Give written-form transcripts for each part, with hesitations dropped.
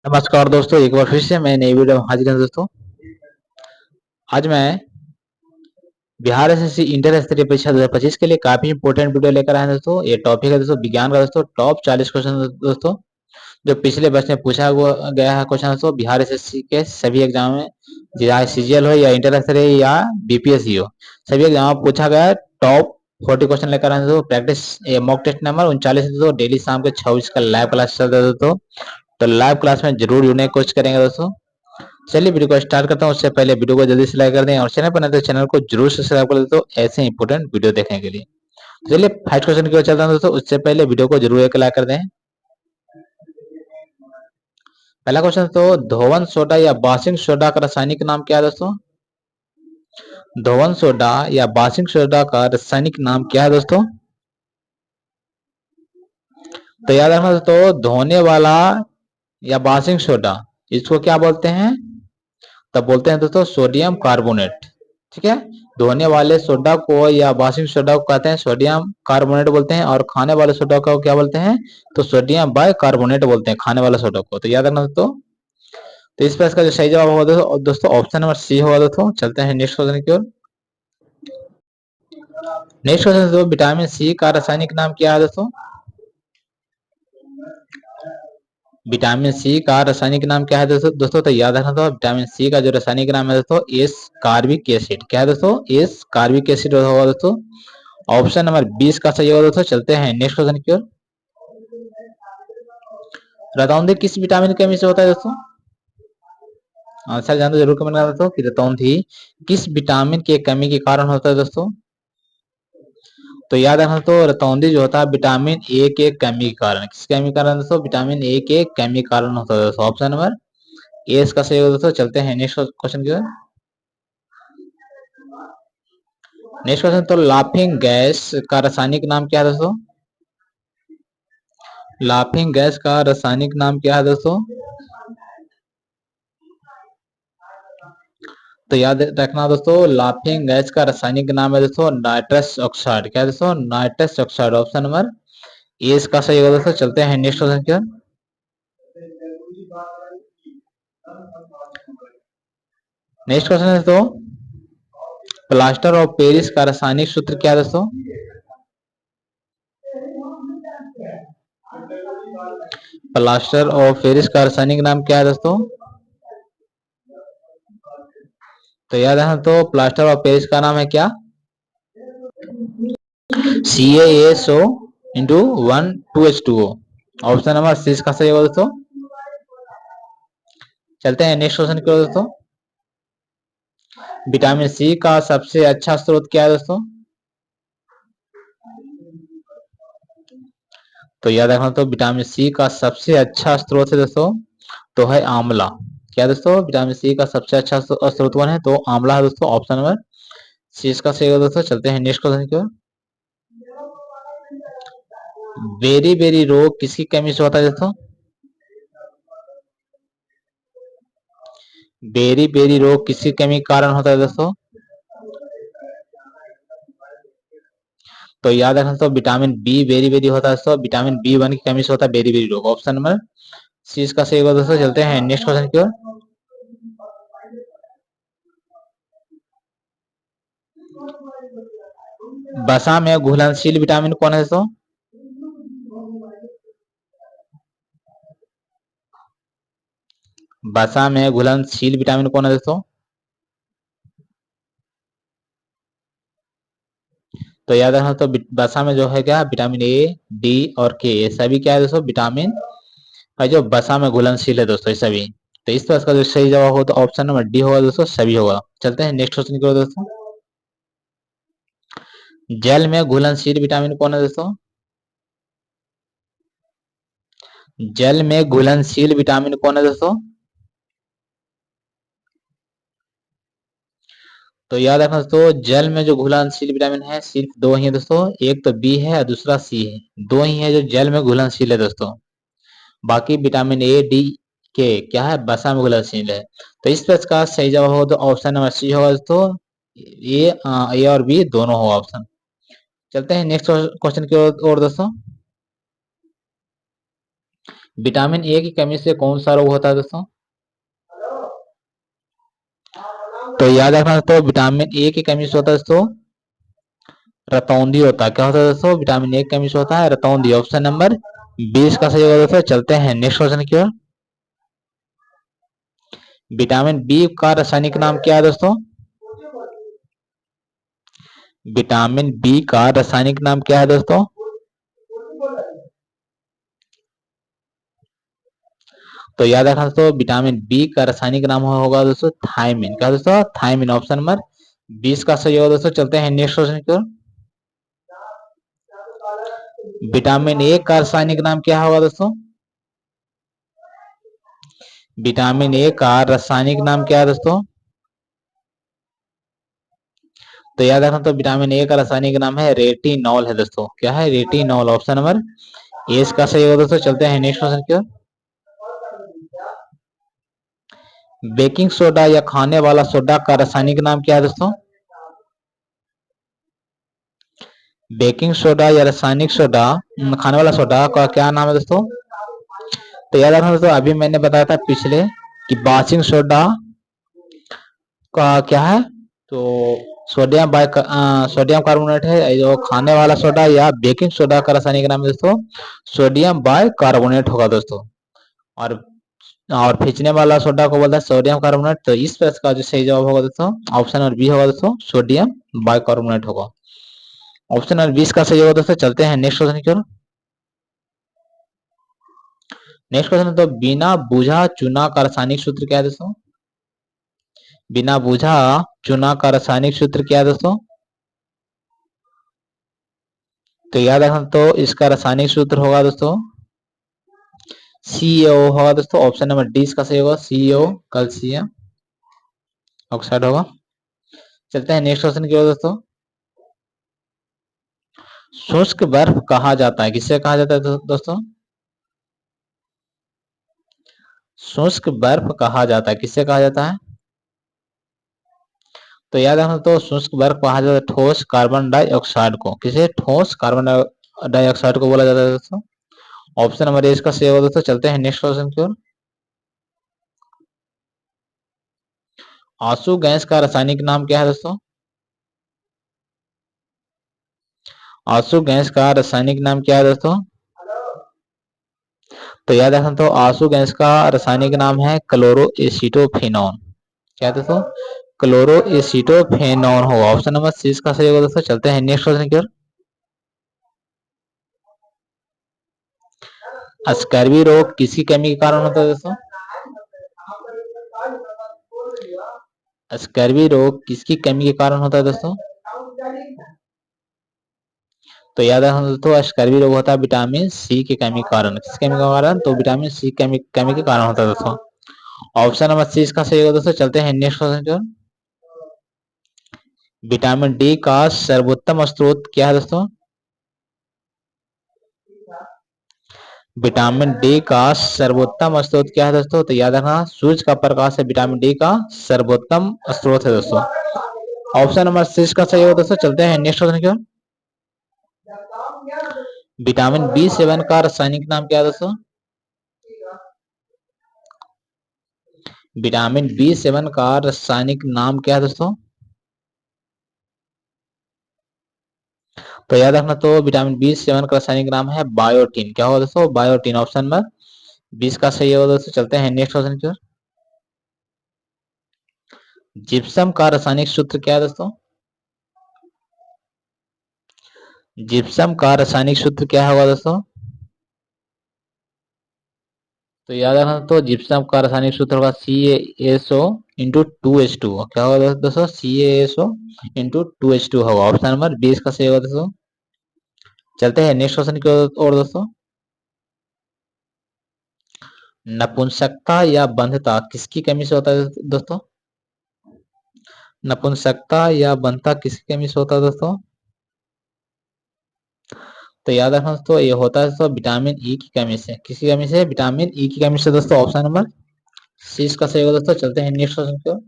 नमस्कार दोस्तों, एक बार फिर से मैं नई वीडियो में हाजिर हूं दोस्तों। आज मैं बिहार एसएससी इंटर स्तरीय परीक्षा 2025 के लिए काफी इंपोर्टेंट वीडियो लेकर आया हूं दोस्तों। ये टॉपिक है दोस्तों विज्ञान का दोस्तों, टॉप 40 क्वेश्चन दोस्तों, जो पिछले वर्ष में पूछा हुआ गया है क्वेश्चन दोस्तों बिहार एसएससी के सभी एग्जाम में, चाहे सीजीएल हो या इंटर स्तरीय या बीपीएससी हो, सभी एग्जाम में पूछा गया है। टॉप 40 क्वेश्चन लेकर आए दोस्तों। प्रैक्टिस मॉक टेस्ट नंबर 39 दोस्तों। डेली शाम के 6 का लाइव क्लास चलता है दोस्तों, तो लाइव क्लास में जरूर जुड़ने की कोशिश करेंगे दोस्तों। चलिए वीडियो को स्टार्ट करता हूँ। उससे पहले वीडियो को जल्दी से लाइक कर दें और चैनल पर नए तो चैनल को जरूर सब्सक्राइब कर दें तो ऐसे इंपोर्टेंट वीडियो देखने के लिए। तो चलिए फर्स्ट क्वेश्चन की ओर चलता हूँ दोस्तों। उससे पहले वीडियो को जरूर एक लाइक कर दें। पहला क्वेश्चन तो धोवन सोडा या बासिंग सोडा का रासायनिक नाम क्या है दोस्तों? धोवन सोडा या बासिंग सोडा का रासायनिक नाम क्या है दोस्तों? तो याद रखना दोस्तों, धोने वाला या बासिंग सोडा, इसको क्या बोलते हैं? तब बोलते हैं दोस्तों सोडियम कार्बोनेट। ठीक है, धोने वाले सोडा को या बासिंग सोडा को कहते हैं सोडियम कार्बोनेट बोलते हैं, और खाने वाले सोडा को क्या बोलते हैं? तो सोडियम बाई कार्बोनेट बोलते हैं खाने वाले सोडा को। तो याद रखना दोस्तों। तो इस पर इसका जो सही जवाब होगा दोस्तों ऑप्शन नंबर सी होगा दोस्तों। चलते हैं नेक्स्ट क्वेश्चन की ओर। नेक्स्ट क्वेश्चन दोस्तों, विटामिन सी का रासायनिक नाम क्या है दोस्तों? विटामिन सी का रासायनिक नाम क्या है दोस्तों? तो याद रखना दोस्तों, विटामिन सी का जो रासायनिक नाम है दोस्तों एस कार्बिक एसिड। क्या है दोस्तों? एस कार्बिक एसिड होगा दोस्तों। ऑप्शन नंबर 20 का सही होगा दोस्तों। चलते हैं नेक्स्ट क्वेश्चन की ओर। रतौंधी किस विटामिन की कमी से होता है दोस्तों? आंसर जानते जरूर कमेंट करना दोस्तों कि रतौंधी किस विटामिन की कमी के कारण होता है दोस्तों? तो याद रखना तो रतौंधी जो होता है विटामिन ए के कमी के कारण। किस कमी के कारण दोस्तों? विटामिन ए के कमी के कारण होता है दोस्तों। ऑप्शन नंबर ए इसका सही होगा दोस्तों। चलते हैं नेक्स्ट क्वेश्चन की ओर। नेक्स्ट क्वेश्चन तो लाफिंग गैस का रासायनिक नाम क्या है दोस्तों? लाफिंग गैस का रासायनिक नाम क्या है दोस्तों? तो याद रखना दोस्तों, लाफिंग गैस का रासायनिक नाम है दोस्तों नाइट्रस ऑक्साइड। क्या है दोस्तों? Nitrous oxide. Option number A इसका सही होगा दोस्तों। चलते हैं नेक्स्ट क्वेश्चन की ओर। नेक्स्ट क्वेश्चन है दोस्तों, प्लास्टर ऑफ पेरिस का रासायनिक सूत्र क्या है दोस्तों? प्लास्टर ऑफ पेरिस का रासायनिक नाम क्या है दोस्तों? तो याद है तो प्लास्टर ऑफ पेरिस का नाम है क्या? CaSO into 1 2H2O। Option number C का सही होगा दोस्तों। चलते हैं नेक्स्ट क्वेश्चन की ओर दोस्तों। विटामिन सी का सबसे अच्छा स्रोत क्या है दोस्तों? तो याद रखना तो विटामिन सी का सबसे अच्छा स्रोत है दोस्तों तो है आंवला। क्या दोस्तों? विटामिन सी का सबसे अच्छा स्रोत कौन है? तो आंवला है दोस्तों। ऑप्शन नंबर सी इसका सही होगा दोस्तों। चलते हैं नेक्स्ट क्वेश्चन की ओर। बेरी बेरी रोग किसकी कमी से होता है दोस्तों? बेरी बेरी रोग किसकी कमी के कारण होता है दोस्तों? तो याद रखना तो विटामिन बी बेरी बेरी होता है दोस्तों। विटामिन B1 की कमी से होता है बेरी बेरी रोग। ऑप्शन नंबर सी इसका सही होगा दोस्तों। चलते हैं नेक्स्ट क्वेश्चन की ओर। वसा में घुलनशील विटामिन कौन है दोस्तों? वसा में घुलनशील विटामिन कौन है दोस्तों? तो याद रखना तो वसा में जो है क्या विटामिन A, D और K, ये सभी क्या है दोस्तों? विटामिन है जो वसा में घुलनशील है दोस्तों, ये सभी। तो इस तरह का जो सही जवाब होगा तो ऑप्शन नंबर डी होगा दोस्तों, सभी होगा। चलते हैं नेक्स्ट क्वेश्चन की ओर दोस्तों। जल में घुलनशील विटामिन कौन है दोस्तों? जल में घुलनशील विटामिन कौन है दोस्तों? तो याद रखना दोस्तों, जल में जो घुलनशील विटामिन है सिर्फ दो ही है दोस्तों। एक तो बी है और दूसरा सी है। दो ही है जो जल में घुलनशील है दोस्तों। बाकी विटामिन A, D, K क्या है? वसा में घुलनशील है। तो इस प्रश्न का सही जवाब होगा तो ऑप्शन नंबर सी होगा दोस्तों। ए और बी दोनों होगा ऑप्शन। चलते हैं नेक्स्ट क्वेश्चन की ओर दोस्तों। विटामिन ए की कमी से कौन सा रोग होता है दोस्तों? तो याद रखना दोस्तों, विटामिन ए की कमी से होता है दोस्तों रतौंधी होता है। क्या होता है दोस्तों? विटामिन ए की कमी से होता है रतौंधी। ऑप्शन नंबर 20 का सही होगा दोस्तों। चलते हैं नेक्स्ट क्वेश्चन की ओर। विटामिन बी का रासायनिक नाम क्या है दोस्तों? विटामिन बी का रासायनिक नाम क्या है दोस्तों? तो याद रखना दोस्तों, विटामिन बी का रासायनिक नाम होगा दोस्तों थायमिन। क्या दोस्तों? थायमिन। ऑप्शन नंबर 20 का सही होगा दोस्तों। चलते हैं नेक्स्ट क्वेश्चन की ओर। विटामिन ए का रासायनिक नाम क्या होगा दोस्तों? विटामिन ए का रासायनिक नाम क्या है दोस्तों? तो याद रखना तो विटामिन ए का रासायनिक नाम है रेटिनॉल है दोस्तों। क्या है? रेटिनॉल। ऑप्शन नंबर ए इसका सही होगा दोस्तों। चलते हैं नेक्स्ट क्वेश्चन की ओर। बेकिंग सोडा या खाने वाला सोडा का रासायनिक नाम क्या है दोस्तों? बेकिंग सोडा या रासायनिक सोडा खाने वाला सोडा का क्या नाम है दोस्तों? तो याद रखना दोस्तों, अभी मैंने बताया था पिछले कि बेकिंग सोडा का क्या है, तो सोडियम कार्बोनेट है जो खाने वाला सोडा, या बेकिंग सोडा का रासायनिक नाम है दोस्तों सोडियम बाई कार्बोनेट होगा दोस्तों। और खींचने वाला सोडा को बोलता है सोडियम कार्बोनेट। तो इस प्रश्न का जो सही जवाब होगा दोस्तों ऑप्शन नंबर बी होगा दोस्तों सोडियम बाई कार्बोनेट होगा। ऑप्शन नंबर 20 का सही होगा दोस्तों। चलते हैं नेक्स्ट क्वेश्चन की ओर। नेक्स्ट क्वेश्चन तो बिना बूझा चूना का रासायनिक सूत्र क्या है दोस्तों? बिना बूझा चूना का रासायनिक सूत्र क्या है दोस्तों? तो याद रखना तो इसका रासायनिक सूत्र होगा दोस्तों CaO होगा दोस्तों। ऑप्शन नंबर डी इसका सही होगा CaO कैल्शियम ऑक्साइड होगा। चलते हैं नेक्स्ट क्वेश्चन की ओर दोस्तों। शुष्क बर्फ कहा जाता है, किसे कहा जाता है दोस्तों? शुष्क बर्फ कहा जाता है, किसे कहा जाता है? तो याद रखना तो शुष्क बर्फ कहा जाता है ठोस कार्बन डाइऑक्साइड को। किसे? ठोस कार्बन डाइऑक्साइड को बोला जाता है दोस्तों। ऑप्शन नंबर ए इसका सही होगा दोस्तों। चलते हैं नेक्स्ट क्वेश्चन की ओर। आंसू गैस का रासायनिक नाम क्या है दोस्तों? आंसू गैस का रासायनिक नाम क्या है दोस्तों? तो याद रखना तो आंसू गैस का रासायनिक नाम है क्लोरोएसिटोफेनॉन। क्या है दोस्तों? क्लोरोएसिटोफेनॉन होगा। ऑप्शन नंबर सी इसका सही होगा दोस्तों। चलते हैं नेक्स्ट क्वेश्चन की ओर। स्कर्वी रोग किसकी कमी के कारण होता है दोस्तों? स्कर्वी रोग किसकी कमी के कारण होता है दोस्तों? तो याद रखना दोस्तों स्कर्वी रोग होता है विटामिन सी की कमी के कारण। किस कमी के कारण? तो विटामिन सी कमी के कारण होता है दोस्तों। ऑप्शन नंबर सी इसका सही होगा दोस्तों। चलते हैं नेक्स्ट क्वेश्चन की ओर। विटामिन डी का सर्वोत्तम स्रोत क्या है दोस्तों? विटामिन डी का सर्वोत्तम स्रोत क्या है दोस्तों? तो याद रखना सूर्य का प्रकाश है विटामिन डी का सर्वोत्तम स्रोत है दोस्तों। ऑप्शन नंबर सी इसका सही होगा दोस्तों। चलते हैं नेक्स्ट क्वेश्चन की ओर। विटामिन B7 का रासायनिक नाम क्या है दोस्तों? विटामिन B7 का रासायनिक नाम क्या है दोस्तों? तो याद रखना तो विटामिन B7 का रासायनिक नाम है बायोटीन। क्या होगा दोस्तों? बायोटीन। ऑप्शन नंबर 20 का सही होगा दोस्तों। चलते हैं नेक्स्ट क्वेश्चन की ओर। जिप्सम का रासायनिक सूत्र क्या है दोस्तों? जिप्सम का रासायनिक सूत्र क्या होगा दोस्तों? तो याद रखना तो जिप्सम का रासायनिक सूत्र होगा CaSO इंटू 2H2। क्या होगा दोस्तों? CaSO इंटू 2H2 होगा। ऑप्शन नंबर 20 का सही होगा दोस्तों। चलते हैं नेक्स्ट क्वेश्चन की ओर दोस्तों। नपुंसकता या बंधता किसकी कमी से होता है दोस्तों? नपुंसकता या बंधता किसकी कमी से होता है दोस्तों? तो याद रखना दोस्तों ये होता है दोस्तों विटामिन ई की कमी से। किसकी कमी से? विटामिन ई की कमी से दोस्तों। ऑप्शन नंबर सी इसका सही होगा दोस्तों। चलते हैं नेक्स्ट क्वेश्चन की ओर।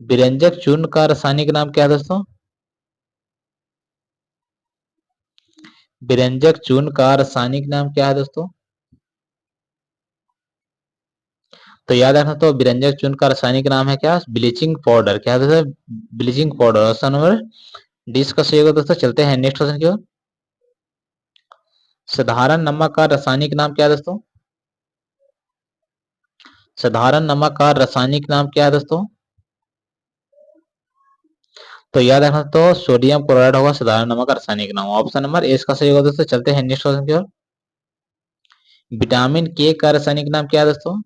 विरंजक चूर्ण का रासायनिक नाम क्या है दोस्तों? विरंजक चूर्ण का रासायनिक नाम क्या है दोस्तों? तो याद रखना, तो विरंजक चूर्ण का रासायनिक नाम है क्या? Bleaching powder. क्या है दोस्तों? Bleaching powder. Option number D इसका सही होगा दोस्तों। चलते हैं नेक्स्ट क्वेश्चन की ओर। साधारण नमक का रासायनिक नाम क्या है दोस्तों? साधारण नमक का रासायनिक नाम क्या है दोस्तों? तो याद रखना, तो सोडियम क्लोराइड होगा साधारण नमक का रासायनिक नाम। ऑप्शन नंबर ए इसका सही होगा दोस्तों। चलते हैं नेक्स्ट क्वेश्चन की ओर। विटामिन के का रासायनिक नाम क्या है दोस्तों?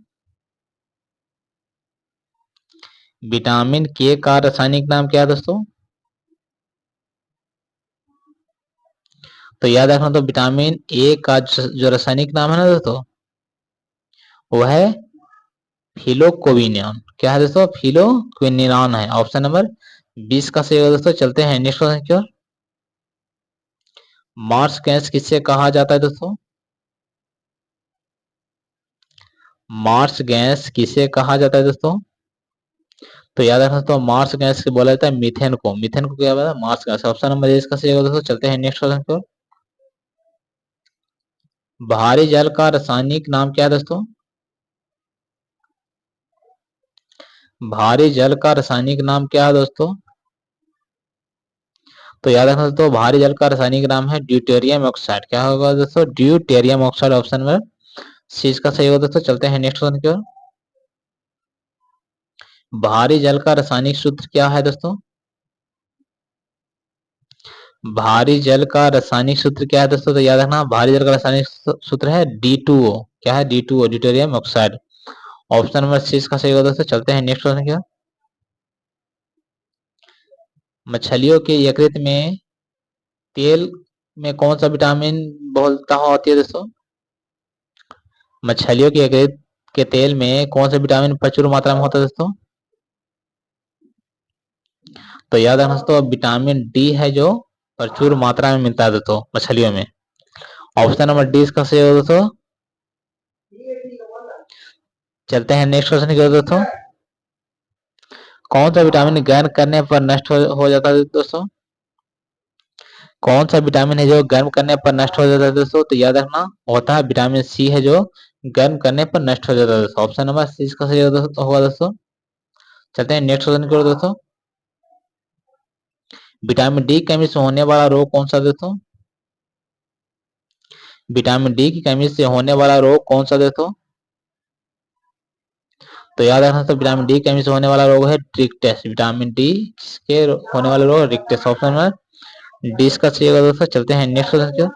विटामिन के का रासायनिक नाम क्या है दोस्तों? तो याद रखना, तो विटामिन ए का जो रासायनिक नाम है ना दोस्तों, वो है फिलोक्विनोन। क्या है दोस्तों? फिलोक्विनोन है। ऑप्शन नंबर 20 का सही होगा दोस्तों। चलते हैं नेक्स्ट क्वेश्चन की ओर। मार्स गैस किससे कहा जाता है दोस्तों? मार्स गैस किसे कहा जाता है दोस्तों? तो याद रखना, तो मार्स गैस के बोला जाता है मीथेन को। मीथेन को क्या बोला? Marsh gas. Option number A इसका सही होगा दोस्तों। चलते हैं नेक्स्ट क्वेश्चन की ओर। भारी जल का रासायनिक नाम क्या है दोस्तों? भारी जल का रासायनिक नाम क्या है दोस्तों? तो याद रखना, तो भारी जल का रासायनिक नाम है ड्यूटेरियम ऑक्साइड। क्या होगा दोस्तों? Deuterium oxide. Option number C इसका सही होगा दोस्तों। चलते हैं नेक्स्ट क्वेश्चन की ओर। भारी जल का रासायनिक सूत्र क्या है दोस्तों? भारी जल का रासायनिक सूत्र क्या है दोस्तों? तो याद रखना, भारी जल का रासायनिक सूत्र है D2O। क्या है? D2O, deuterium oxide. Option number C इसका सही होगा दोस्तों। चलते हैं नेक्स्ट क्वेश्चन की ओर। मछलियों के यकृत में तेल में कौन सा विटामिन बहुलता होती है दोस्तों? मछलियों के यकृत के तेल में कौन सा विटामिन प्रचुर मात्रा में होता है दोस्तों? तो याद रखना दोस्तों, विटामिन डी है जो प्रचुर मात्रा में मिलता है दोस्तों मछलियों में। ऑप्शन नंबर डी इसका सही होगा दोस्तों। चलते हैं नेक्स्ट क्वेश्चन की ओर दोस्तों। कौन सा विटामिन गर्म करने पर नष्ट हो जाता है दोस्तों? कौन सा विटामिन है जो गर्म करने पर नष्ट हो जाता है दोस्तों? तो याद रखना, होता है विटामिन सी है जो गर्म करने पर नष्ट हो जाता है दोस्तों। ऑप्शन नंबर सी इसका सही होगा दोस्तों। चलते हैं नेक्स्ट क्वेश्चन की ओर दोस्तों। विटामिन डी की कमी से होने वाला रोग कौन सा दोस्तों? विटामिन डी की कमी से होने वाला रोग कौन सा दोस्तों? तो याद रखना, तो विटामिन डी की कमी से होने वाला रोग है रिक्टेस। विटामिन डी के होने वाला रोग रिक्टेस। ऑप्शन नंबर डी इसका सही होगा दोस्तों। चलते हैं नेक्स्ट क्वेश्चन की ओर।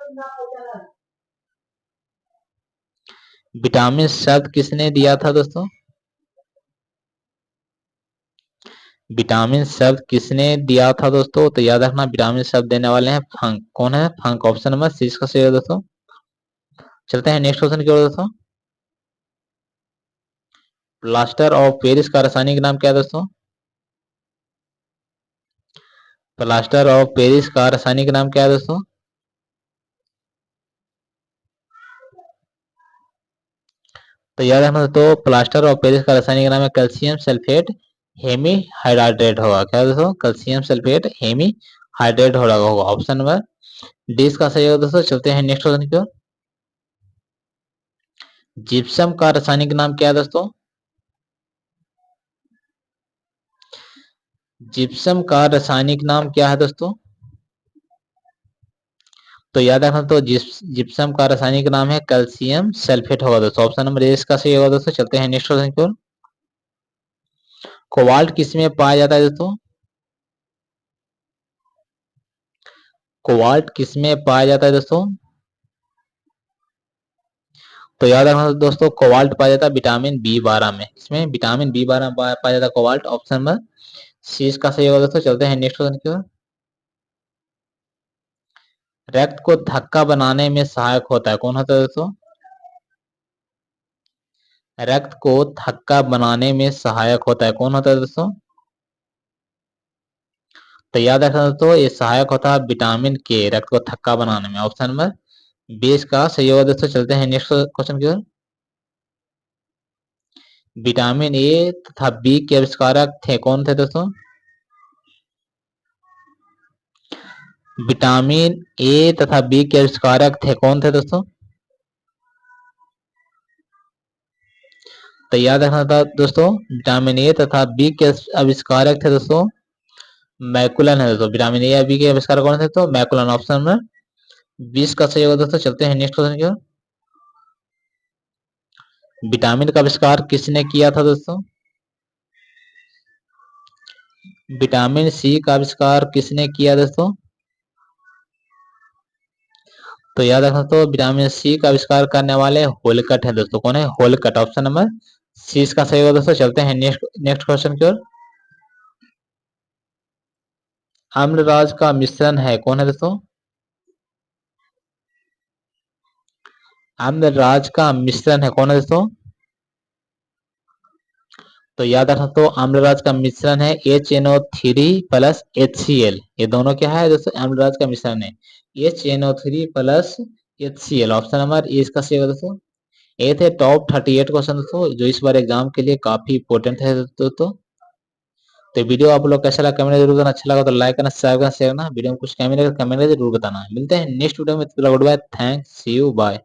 विटामिन शब्द किसने दिया था दोस्तों? विटामिन शब्द किसने दिया था दोस्तों? तो याद रखना, विटामिन शब्द देने वाले हैं फंक। कौन है? फंक। ऑप्शन नंबर सी इसका सही होगा दोस्तों। चलते हैं नेक्स्ट क्वेश्चन की ओर दोस्तों। प्लास्टर ऑफ पेरिस का रासायनिक नाम क्या है दोस्तों? प्लास्टर ऑफ पेरिस का रासायनिक नाम क्या है दोस्तों? तो याद रखना, तो प्लास्टर ऑफ पेरिस का रासायनिक नाम है कैल्शियम सल्फेट हेमी हाइड्रेट होगा। क्या दोस्तों? कैल्शियम सल्फेट हेमी हाइड्रेट होगा। ऑप्शन नंबर डी इसका सही होगा दोस्तों। चलते हैं नेक्स्ट क्वेश्चन की ओर। जिप्सम का रासायनिक नाम क्या है दोस्तों? जिप्सम का रासायनिक नाम क्या है दोस्तों? तो याद रखना, तो जिप्सम का रासायनिक नाम है कैल्शियम सल्फेट होगा दोस्तों। ऑप्शन नंबर ए इसका सही होगा दोस्तों। चलते हैं नेक्स्ट क्वेश्चन की ओर। कोबाल्ट किस में पाया जाता है दोस्तों? कोबाल्ट किस में पाया जाता है दोस्तों? तो याद रखना दोस्तों, कोबाल्ट पाया जाता है विटामिन B12 में। इसमें विटामिन B12 पाया जाता है कोबाल्ट। ऑप्शन नंबर सी इसका सही होगा दोस्तों। चलते हैं नेक्स्ट क्वेश्चन की ओर। रक्त को थक्का बनाने में सहायक होता है, कौन होता है दोस्तों? रक्त को थक्का बनाने में सहायक होता है, कौन होता है दोस्तों? तो याद रखना दोस्तों, ये सहायक होता है विटामिन के रक्त को थक्का बनाने में। ऑप्शन नंबर 20 का सही होगा दोस्तों। चलते हैं नेक्स्ट क्वेश्चन की ओर। विटामिन ए तथा बी के आविष्कारक थे, कौन थे दोस्तों? विटामिन ए तथा बी के आविष्कारक थे, कौन थे दोस्तों? तो याद रखना था दोस्तों, विटामिन ए तथा बी के आविष्कारक थे दोस्तों मैकुलन है दोस्तों। विटामिन ए या बी के आविष्कारक कौन थे? तो मैकुलन। ऑप्शन में 20 का सही होगा दोस्तों। चलते हैं नेक्स्ट क्वेश्चन की ओर। विटामिन का आविष्कार किसने किया था दोस्तों? विटामिन सी का आविष्कार किसने किया दोस्तों? तो याद रखना तो विटामिन सी का आविष्कार करने वाले होलकट है दोस्तों। कौन है? होलकट। ऑप्शन नंबर सी इसका सही होगा दोस्तों। चलते हैं नेक्स्ट क्वेश्चन की ओर। अम्लराज का मिश्रण है, कौन है दोस्तों? अम्लराज का मिश्रण है, कौन है दोस्तों? तो याद रखना तो अम्लराज का मिश्रण है HNO3 प्लस HCl। ये दोनों क्या है दोस्तों? अम्लराज का मिश्रण है HNO3 plus HCl। Option number A इसका सही होगा दोस्तों। ये थे टॉप 38 क्वेश्चन दोस्तों जो इस बार एग्जाम के लिए काफी इंपॉर्टेंट है दोस्तों। तो वीडियो आप लोग कैसा लगा कमेंट में जरूर करना। अच्छा लगा तो लाइक करना, सब्सक्राइब करना, शेयर करना। वीडियो में कुछ कमेंट जरूर बताना। मिलते हैं नेक्स्ट वीडियो में। Goodbye, thanks, see you, bye.